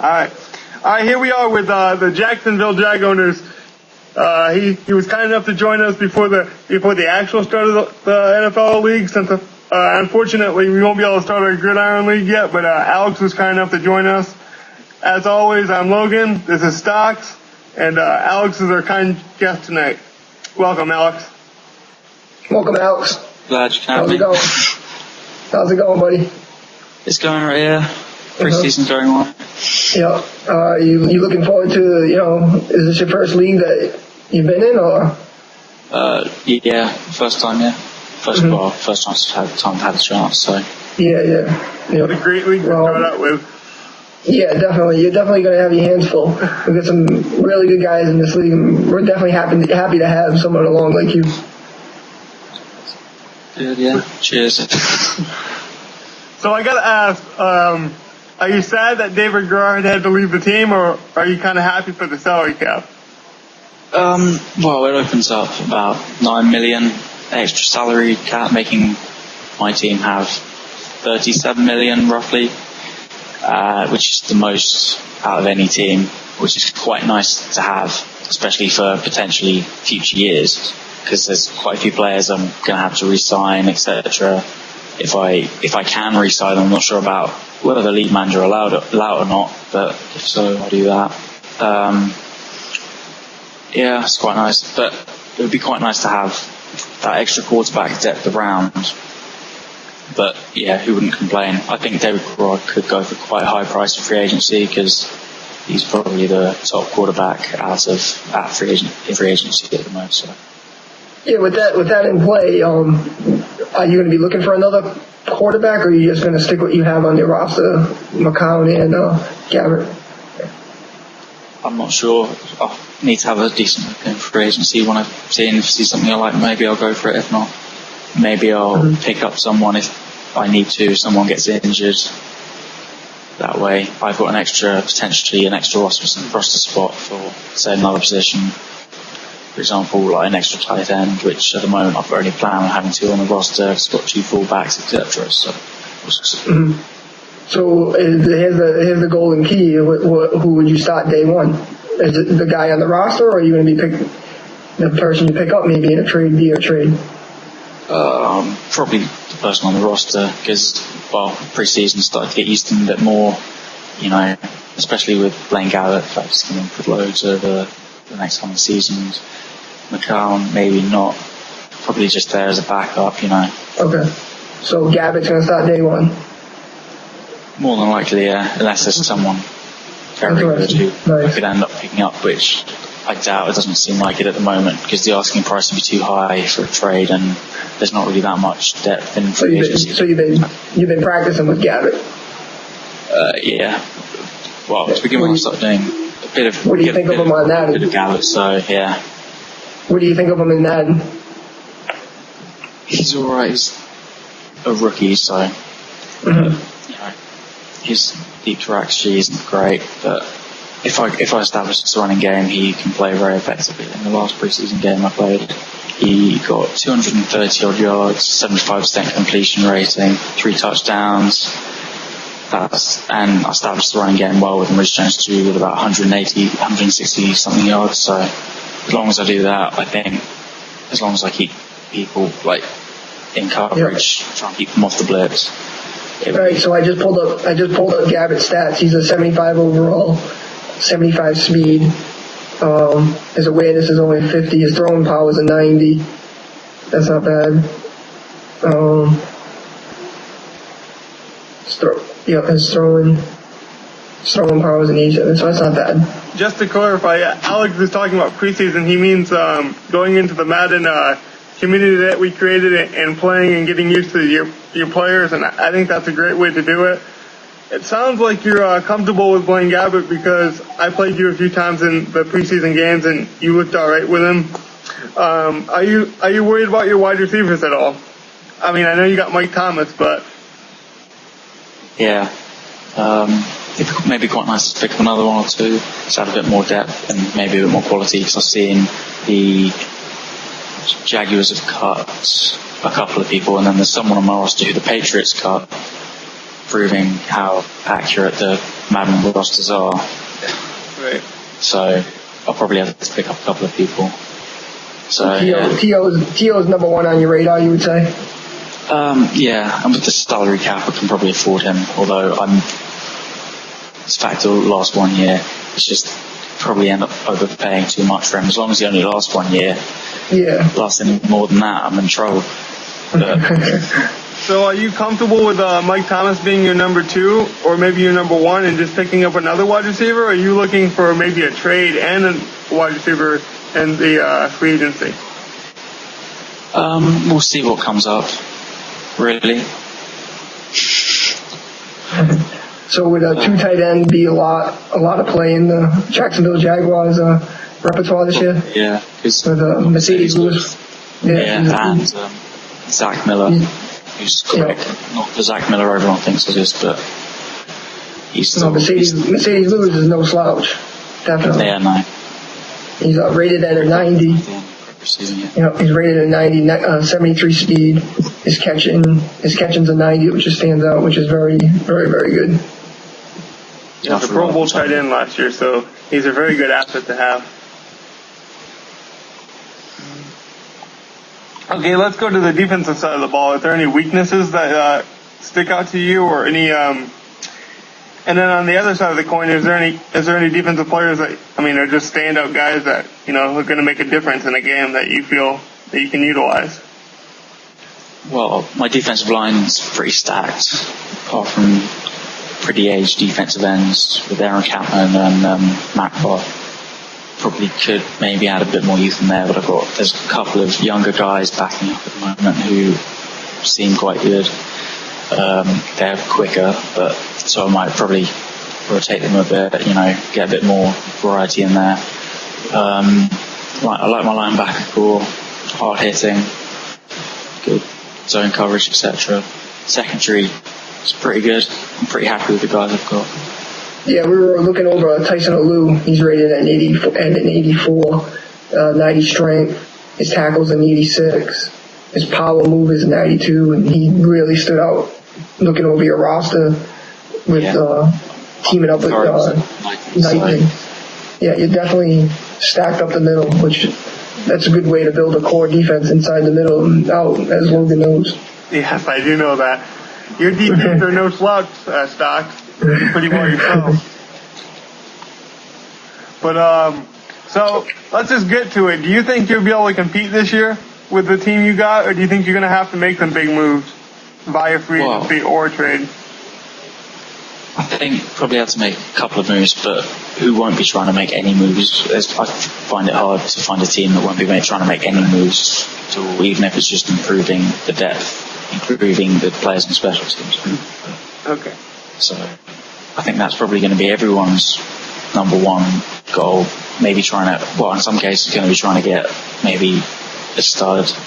All right, here we are with the Jacksonville Jag owners. He was kind enough to join us before the actual start of the NFL league. Since unfortunately we won't be able to start our Gridiron League yet, but Alex was kind enough to join us. As always, I'm Logan. This is Stocks, and Alex is our kind guest tonight. Welcome, Alex. Welcome, Alex. Glad you can have me. How's it going, buddy? It's going right here. Pre-season's going on. Yeah. You looking forward to, is this your first league that you've been in, or? Yeah, first time, yeah. First time I've had a chance, so. Yeah. What a great league to start out with. Yeah, definitely. You're definitely going to have your hands full. We've got some really good guys in this league, and we're definitely happy to have someone along like you. Good, yeah. Cheers. So I got to ask, are you sad that David Garrard had to leave the team, or are you kind of happy for the salary cap? Well, it opens up about $9 million extra salary cap, making my team have $37 million roughly, which is the most out of any team, which is quite nice to have, especially for potentially future years, because there's quite a few players I'm going to have to re-sign, etc. If I can re-sign them, I'm not sure about whether the league manager allowed it or not, but if so, I'll do that. Yeah, it's quite nice, but it would be quite nice to have that extra quarterback depth around. But yeah, who wouldn't complain? I think David Garrard could go for quite a high price for free agency, because he's probably the top quarterback at free agency at the moment. So. Yeah, with that in play, are you going to be looking for another quarterback, or are you just going to stick what you have on your roster, McCown and Gabbert? I'm not sure. I need to have a decent look in free agency. When I see something I like, maybe I'll go for it. If not, maybe I'll pick up someone if I need to. Someone gets injured. That way, I've got potentially an extra roster spot for, say, another position. For example, like an extra tight end, which at the moment I've already planned on having two on the roster. It's got two fullbacks, etc. So here's the golden key. Who would you start day one? Is it the guy on the roster, or are you going to be picking the person you pick up maybe in a trade via trade? Probably the person on the roster, because pre-season started to get used to him a bit more. Especially with Blaine Gabbert, perhaps going to put loads over the next coming seasons. McCown, maybe not. Probably just there as a backup, Okay. So Gabbett's going to start day one? More than likely, yeah. Unless there's someone very good who I could end up picking up, which I doubt. It doesn't seem like it at the moment, because the asking price would be too high for a trade, and there's not really that much depth in free agency. So you've been practicing with Gabbett? Yeah. Well, to begin with, I started doing a bit of. What do you think of him on that? A bit of Gabbett, so yeah. What do you think of him in that? He's alright. He's a rookie, so his deep track she isn't great. But if I establish this running game, he can play very effectively. In the last preseason game I played, he got 230 odd yards, 75% completion rating, 3 touchdowns. And I established the running game well with Maurice Jones-Drew with about 160 something yards. So as long as I do that, I think as long as I keep people in coverage, try and keep them off the blitz. Alright, so I just pulled up Gabbett's stats. He's a 75 overall, 75 speed. His awareness is only 50. His throwing power is a 90. That's not bad. His throwing power is an 87, so that's not bad. Just to clarify, Alex is talking about preseason. He means going into the Madden community that we created and playing and getting used to your players, and I think that's a great way to do it. It sounds like you're comfortable with Blaine Gabbert, because I played you a few times in the preseason games and you looked all right with him. Are you worried about your wide receivers at all? I mean, I know you got Mike Thomas, but yeah, it may be quite nice to pick up another one or two to add a bit more depth and maybe a bit more quality, because I've seen the Jaguars have cut a couple of people, and then there's someone on my roster who the Patriots cut, proving how accurate the Madden rosters are. Right. So I'll probably have to pick up a couple of people. So T.O.'s number one on your radar, you would say? Yeah, and with the salary cap, I can probably afford him. Although it's fact the last 1 year, it's just probably end up overpaying too much for him. As long as he only lasts 1 year, lasts any more than that, I'm in trouble. So are you comfortable with Mike Thomas being your number 2 or maybe your number 1 and just picking up another wide receiver? Or are you looking for maybe a trade and a wide receiver in the free agency? We'll see what comes up, really. So would a 2 tight end be a lot of play in the Jacksonville Jaguars repertoire this year? Yeah, because with Mercedes Lewis. And Zach Miller, who's great. Not the Zach Miller everyone thinks it is, but he's still... Mercedes Lewis is no slouch, definitely. Yeah, no. He's rated at a 90. He's rated at 90, 73 speed. His catching's a 90, which just stands out, which is very, very, very good. He was a Pro Bowl tight end last year, so he's a very good asset to have. Okay, let's go to the defensive side of the ball. Are there any weaknesses that stick out to you, or any? And then on the other side of the coin, is there any defensive players that are just standout guys that are going to make a difference in a game that you feel that you can utilize? Well, my defensive line's pretty stacked, apart from pretty aged defensive ends with Aaron Kaplan and Matt Barr. Probably could maybe add a bit more youth in there, but there's a couple of younger guys backing up at the moment who seem quite good. They're quicker, so I might probably rotate them a bit, get a bit more variety in there. I like my linebacker core, hard hitting, good zone coverage, etc. Secondary is pretty good. I'm pretty happy with the guys I've got. Yeah, we were looking over Tyson Alou. He's rated at an 84, 90 strength. His tackle's an 86. His power move is 92, and he really stood out. Looking over your roster with teaming up with Knighton. Yeah, you're definitely stacked up the middle, which that's a good way to build a core defense inside the middle and out, as Logan knows. Yes, I do know that. Your DBs are no slouch, Stock. Pretty well yourself. But so let's just get to it. Do you think you'll be able to compete this year with the team you got, or do you think you're going to have to make some big moves via free agency or trade? I think probably have to make a couple of moves, but who won't be trying to make any moves? I find it hard to find a team that won't be trying to make any moves at all, even if it's just improving the depth, improving the players and special teams. Okay. So I think that's probably going to be everyone's number one goal. Maybe in some cases, going to be trying to get maybe a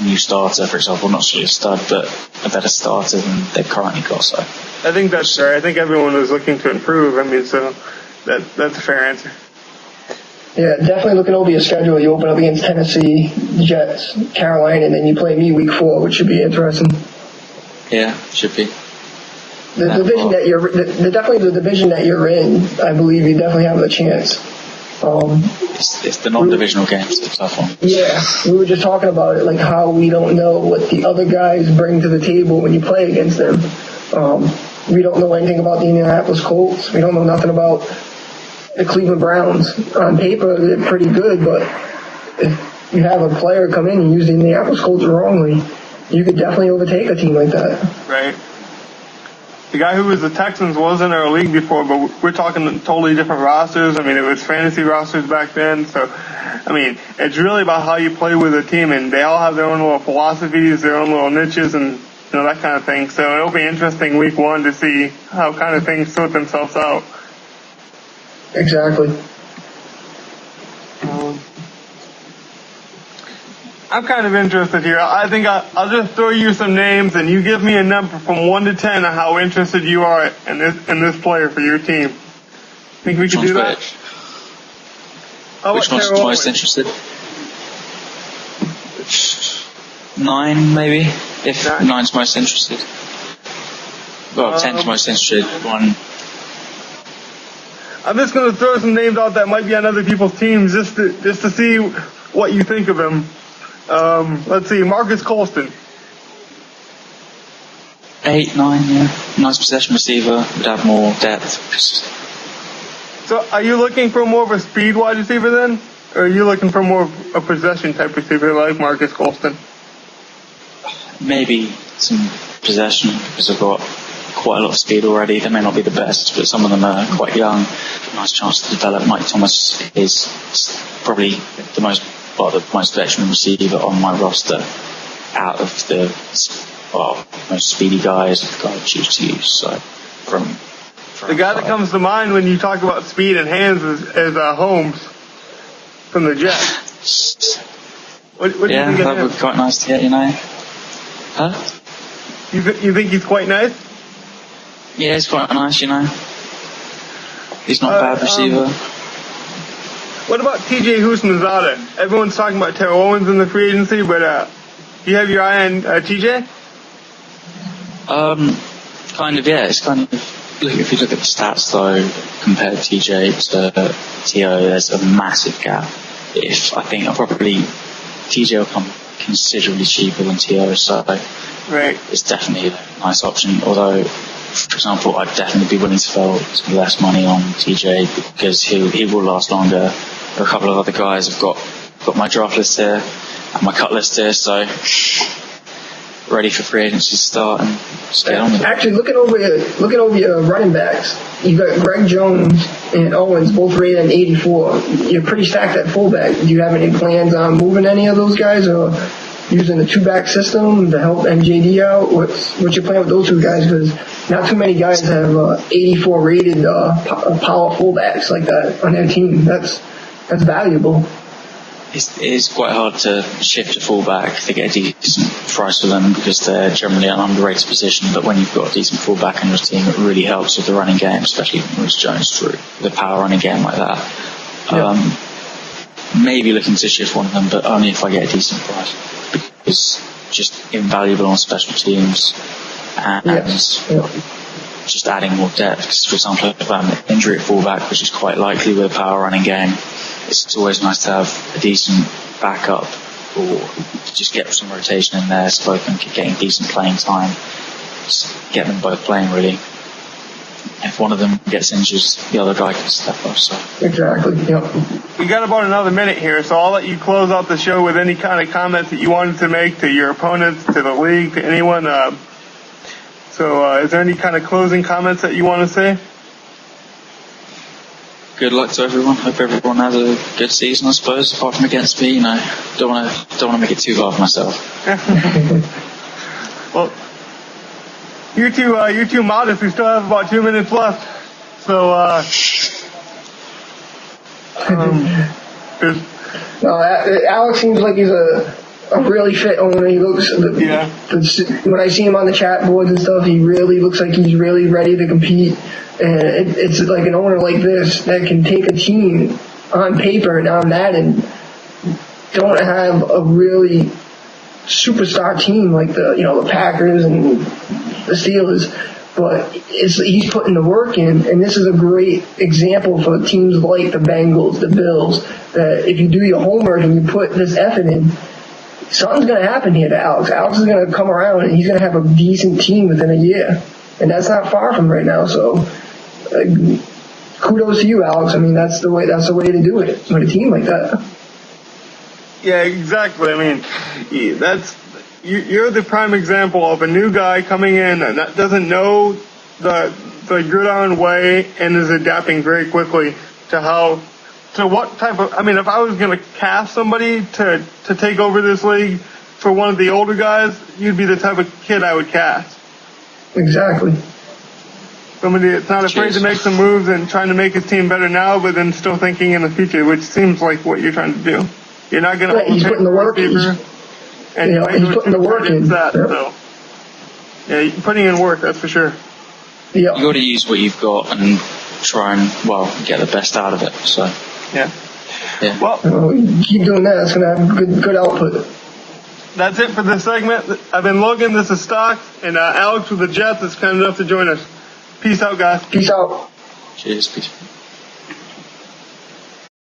new starter, for example, not really a stud, but a better starter than they've currently got. So I think that's fair. I think everyone is looking to improve. So that's a fair answer. Yeah, definitely looking over your schedule. You open up against Tennessee, Jets, Carolina, and then you play me week 4, which should be interesting. Yeah, should be. The division that you're in, I believe you definitely have a chance. It's the non-divisional games, the tough one. Yeah, we were just talking about it, like how we don't know what the other guys bring to the table when you play against them. We don't know anything about the Indianapolis Colts. We don't know nothing about the Cleveland Browns. On paper, they're pretty good, but if you have a player come in and use the Indianapolis Colts wrongly, you could definitely overtake a team like that. Right. The guy who was the Texans was in our league before, but we're talking totally different rosters. It was fantasy rosters back then. So, it's really about how you play with a team, and they all have their own little philosophies, their own little niches, and that kind of thing. So it'll be interesting week 1 to see how kind of things sort themselves out. Exactly. I'm kind of interested here. I think I'll just throw you some names, and you give me a number from 1 to 10 on how interested you are in this player for your team. Think we can do that? Which one's most interested? 9, maybe. If 9's most interested. 10th most interested one. I'm just going to throw some names out that might be on other people's teams just to see what you think of him. Let's see, Marcus Colston. 8, 9, yeah. Nice possession receiver. Would have more depth. So are you looking for more of a speed wide receiver then? Or are you looking for more of a possession type receiver like Marcus Colston? Maybe some possession, because I've got quite a lot of speed already. They may not be the best, but some of them are quite young. Nice chance to develop. Mike Thomas is probably the most veteran receiver on my roster out of the most speedy guys the guy I choose to use. So from the guy that comes to mind when you talk about speed and hands is Holmes from the Jets. What do you think of that him? would be quite nice to get, you know. Huh? You think he's quite nice? Yeah, he's quite nice, you know. He's not a bad receiver. What about TJ Houshmandzadeh? Everyone's talking about Terrell Owens in the free agency, but do you have your eye on TJ? Kind of, yeah. It's kind of, if you look at the stats though, compared TJ to T.O., there's a massive gap. I think TJ will come considerably cheaper than T.O., so right. It's definitely a nice option. Although, for example, I'd definitely be willing to throw some less money on TJ because he will last longer. A couple of other guys have got my draft list here and my cut list here, so ready for free agency to start and just get on with it. Actually, looking over your running backs, you got Greg Jones and Owens both rated at 84. You're pretty stacked at fullback. Do you have any plans on moving any of those guys or using the two-back system to help MJD out? What's your plan with those two guys? Because not too many guys have 84 rated power fullbacks like that on their team. That's valuable. It is quite hard to shift a fullback to get a decent price for them because they're generally an underrated position. But when you've got a decent fullback on your team, it really helps with the running game, especially when Maurice Jones through the power running game like that. Yeah. Maybe looking to shift one of them, but only if I get a decent price, because just invaluable on special teams and just adding more depth. Because, for example, if I'm an injury at fullback, which is quite likely with a power running game, it's always nice to have a decent backup or just get some rotation in there so both of them keep getting decent playing time. Just get them both playing, really. If one of them gets injured, the other guy can step up. So exactly. Yep. We got about another minute here, so I'll let you close out the show with any kind of comments that you wanted to make to your opponents, to the league, to anyone. So is there any kind of closing comments that you want to say? Good luck to everyone. Hope everyone has a good season, I suppose, apart from against me. You know, don't want to make it too hard for myself. Well, you're too modest. We still have about 2 minutes left. So, Alex seems like he's a really fit owner. He looks, when I see him on the chat boards and stuff, he really looks like he's really ready to compete. And it's like an owner like this that can take a team on paper and on that and don't have a really superstar team like the Packers and the Steelers, but he's putting the work in, and this is a great example for teams like the Bengals, the Bills, that if you do your homework and you put this effort in, something's going to happen here to Alex. Alex is going to come around and he's going to have a decent team within a year, and that's not far from right now. So kudos to you, Alex. I mean, that's the way to do it with a team like that. Yeah, exactly. I mean, you're the prime example of a new guy coming in and that doesn't know the gridiron way and is adapting very quickly to what type of. I mean, if I was going to cast somebody to take over this league for one of the older guys, you'd be the type of kid I would cast. Exactly. Somebody that's not afraid to make some moves and trying to make his team better now, but then still thinking in the future, which seems like what you're trying to do. You're not going to. He's putting the work in. He's putting the work in. So, you're putting in work, that's for sure. Yeah. You got to use what you've got and try and get the best out of it. So. Yeah. Yeah. Well, keep doing that. It's going to have good output. that's it for this segment. I've been Logan. This is Stocks, and Alex with the Jets is kind enough to join us. Peace out, guys. Peace out. Cheers. Peace.